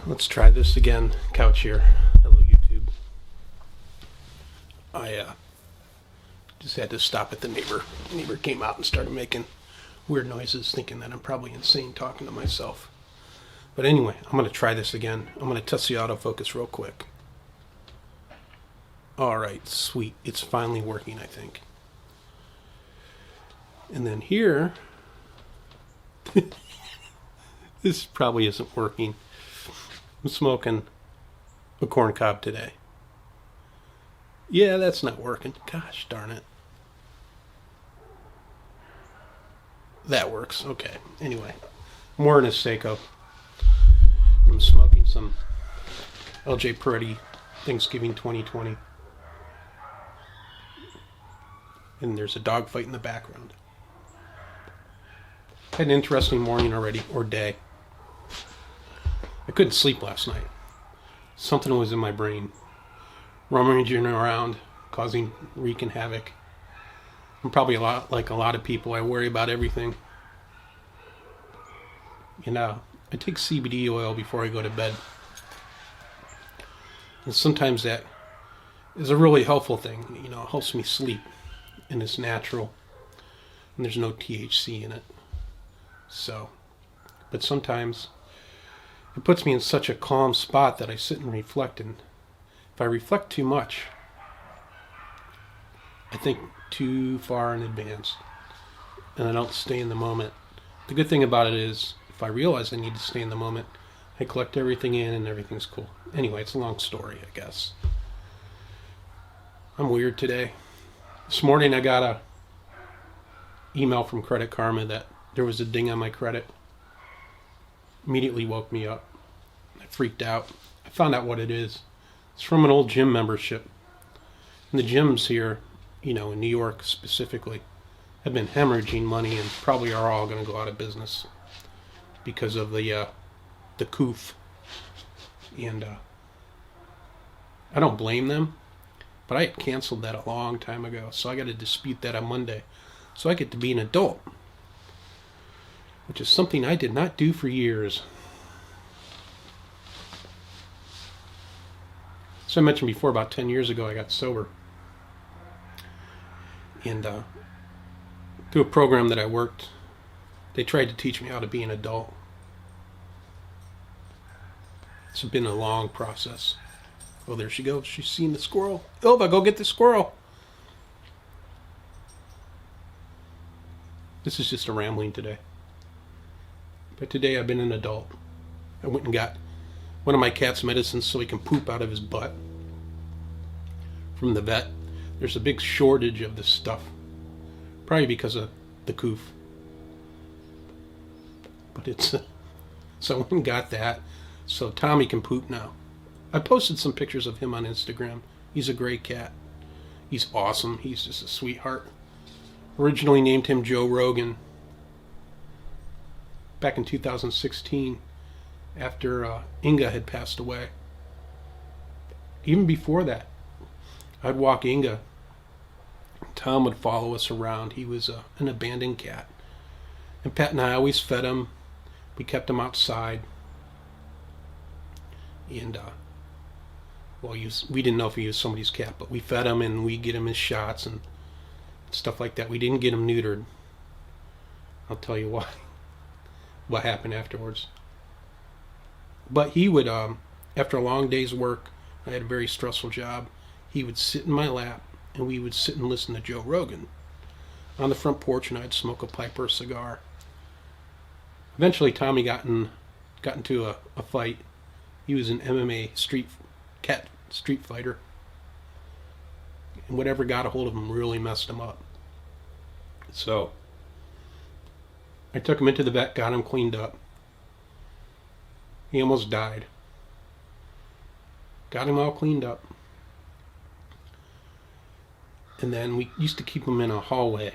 Let's try this again. Couch here. Hello, YouTube. I just had to stop at the neighbor. The neighbor came out and started making weird noises, thinking that I'm probably insane talking to myself. But anyway, I'm going to try this again. I'm going to test the autofocus real quick. Alright, sweet. It's finally working, I think. And then here, this probably isn't working. I'm smoking a corn cob today. Yeah, that's not working. Gosh darn it. That works. Okay. Anyway, more in a Seiko. I'm smoking some LJ Peretti Thanksgiving 2020. And there's a dog fight in the background. Had an interesting morning already, or day. I couldn't sleep last night. Something was in my brain, rummaging around, wreaking havoc. I'm probably like a lot of people. I worry about everything. I take CBD oil before I go to bed. And sometimes that is a really helpful thing. It helps me sleep. And it's natural. And there's no THC in it. But sometimes it puts me in such a calm spot that I sit and reflect. And if I reflect too much, I think too far in advance. And I don't stay in the moment. The good thing about it is, if I realize I need to stay in the moment, I collect everything in and everything's cool. Anyway, it's a long story, I guess. I'm weird today. This morning I got a email from Credit Karma that there was a ding on my credit. Immediately woke me up. I freaked out. I found out what it is. It's from an old gym membership. And the gyms here, in New York specifically, have been hemorrhaging money and probably are all going to go out of business because of the coof. And I don't blame them, but I had canceled that a long time ago, so I got to dispute that on Monday. So I get to be an adult, which is something I did not do for years. So I mentioned before, about 10 years ago, I got sober. And through a program that I worked, they tried to teach me how to be an adult. It's been a long process. Oh, there she goes. She's seen the squirrel. Ilva, go get the squirrel. This is just a rambling today. But today I've been an adult. I went and got one of my cat's medicines so he can poop out of his butt from the vet. There's a big shortage of this stuff. Probably because of the coof. But so I went and got that so Tommy can poop now. I posted some pictures of him on Instagram. He's a great cat. He's awesome. He's just a sweetheart. Originally named him Joe Rogan back in 2016 after Inga had passed away. Even before that, I'd walk Inga. Tom would follow us around. He was an abandoned cat. And Pat and I always fed him. We kept him outside. And, we didn't know if he was somebody's cat, but we fed him and we get him his shots and stuff like that. We didn't get him neutered. I'll tell you why. What happened afterwards. But he would, after a long day's work, I had a very stressful job, he would sit in my lap and we would sit and listen to Joe Rogan on the front porch, and I'd smoke a pipe or a cigar. Eventually Tommy got into a fight. He was an MMA street fighter. And whatever got a hold of him really messed him up. So I took him into the vet, got him cleaned up. He almost died. Got him all cleaned up. And then we used to keep him in a hallway.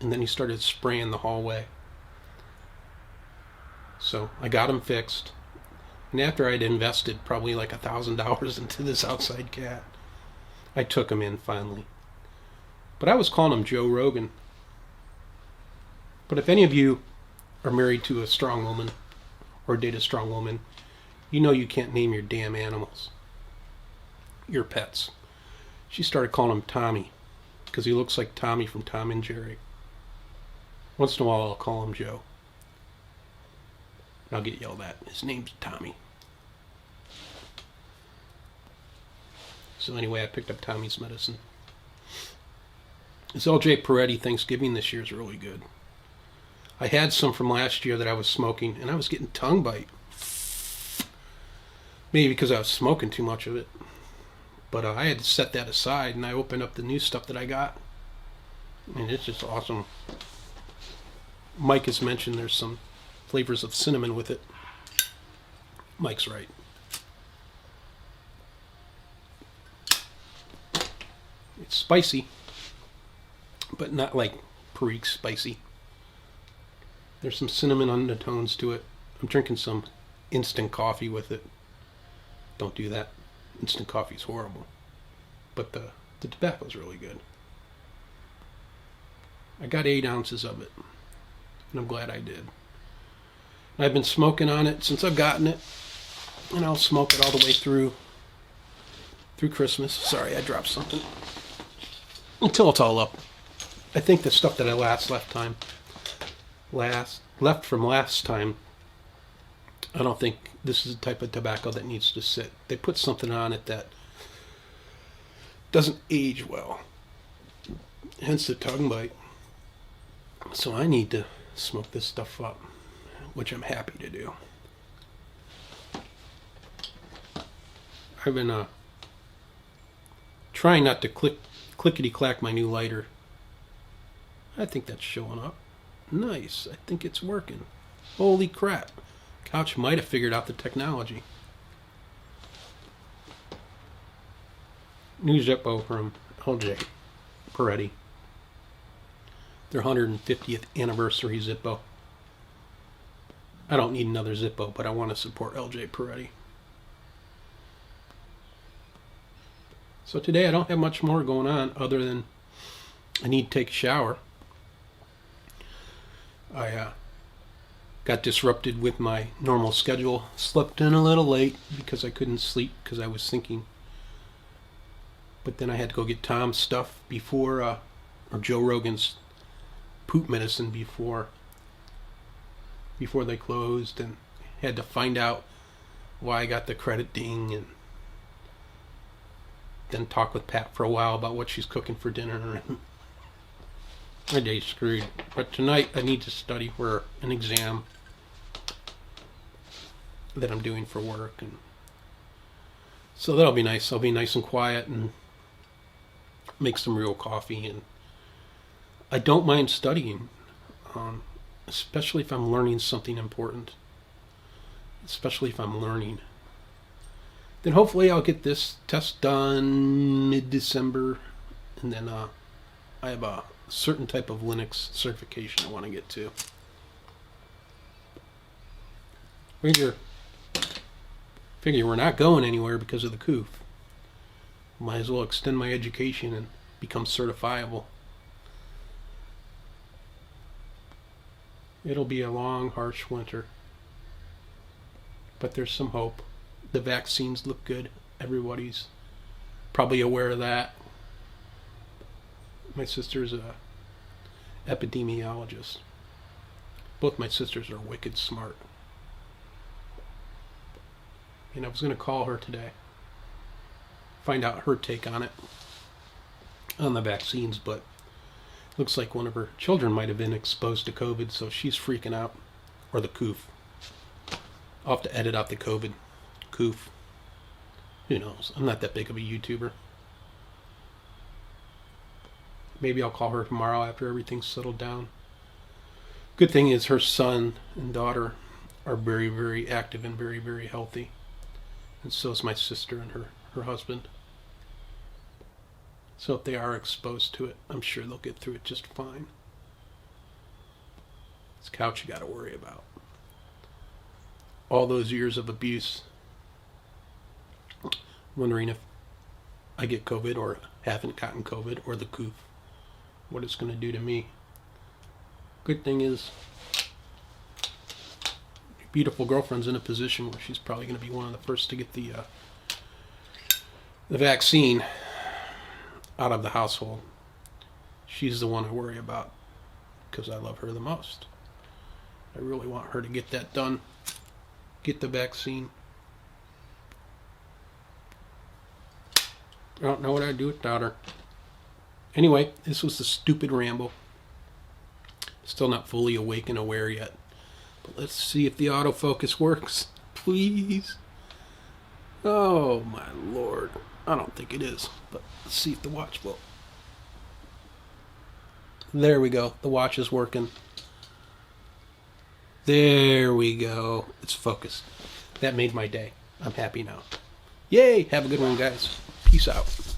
And then he started spraying the hallway. So I got him fixed. And after I'd invested probably like $1,000 into this outside cat, I took him in finally. But I was calling him Joe Rogan. But if any of you are married to a strong woman or date a strong woman, You know you can't name your damn animals, your pets. She started calling him Tommy because he looks like Tommy from Tom and Jerry. Once in a while I'll call him Joe. I'll get yelled at. His name's Tommy. So anyway, I picked up Tommy's medicine. This LJ Peretti Thanksgiving this year is really good. I had some from last year that I was smoking, and I was getting tongue bite. Maybe because I was smoking too much of it. But I had to set that aside, and I opened up the new stuff that I got. And it's just awesome. Mike has mentioned there's some flavors of cinnamon with it. Mike's right. It's spicy, but not like Perique spicy. There's some cinnamon undertones to it. I'm drinking some instant coffee with it. Don't do that. Instant coffee is horrible. But the tobacco's really good. I got 8 ounces of it, and I'm glad I did. I've been smoking on it since I've gotten it, and I'll smoke it all the way through Christmas. Sorry, I dropped something. Until it's all up. I think the stuff that I left from last time, I don't think this is the type of tobacco that needs to sit. They put something on it that doesn't age well. Hence the tongue bite. So I need to smoke this stuff up, which I'm happy to do. I've been trying not to clickety-clack my new lighter. I think that's showing up. Nice. I think it's working. Holy crap. Couch might have figured out the technology. New Zippo from LJ Peretti. Their 150th anniversary Zippo. I don't need another Zippo, but I want to support LJ Peretti. So today I don't have much more going on other than I need to take a shower. I got disrupted with my normal schedule. Slept in a little late because I couldn't sleep because I was thinking. But then I had to go get Tom's stuff before, or Joe Rogan's poop medicine before they closed, and had to find out why I got the credit ding, and then talk with Pat for a while about what she's cooking for dinner. My day's screwed. But tonight I need to study for an exam that I'm doing for work, and so that'll be nice. I'll be nice and quiet and make some real coffee. And I don't mind studying, especially if I'm learning something important. Especially if I'm learning. Then hopefully I'll get this test done mid-December, and then I have a certain type of Linux certification I want to get to. Figure we're not going anywhere because of the coof. Might as well extend my education and become certifiable. It'll be a long, harsh winter, but there's some hope. The vaccines look good. Everybody's probably aware of that. My sister's a epidemiologist. Both my sisters are wicked smart. And I was going to call her today, find out her take on it, on the vaccines, but looks like one of her children might have been exposed to COVID, so she's freaking out. Or the coof. I'll have to edit out the COVID. Coof. Who knows? I'm not that big of a YouTuber. Maybe I'll call her tomorrow after everything's settled down. Good thing is her son and daughter are very, very active and very, very healthy. And so is my sister and her husband. So if they are exposed to it, I'm sure they'll get through it just fine. It's couch you got to worry about. All those years of abuse. Wondering if I get COVID or haven't gotten COVID, or the coof. What it's going to do to me. Good thing is, beautiful girlfriend's in a position where she's probably going to be one of the first to get the vaccine out of the household. She's the one I worry about because I love her the most. I really want her to get that done, get the vaccine. I don't know what I'd do without her. Anyway, this was the stupid ramble. Still not fully awake and aware yet. But let's see if the autofocus works. Please. Oh my lord. I don't think it is. But let's see if the watch will. There we go. The watch is working. There we go. It's focused. That made my day. I'm happy now. Yay! Have a good one, guys. Peace out.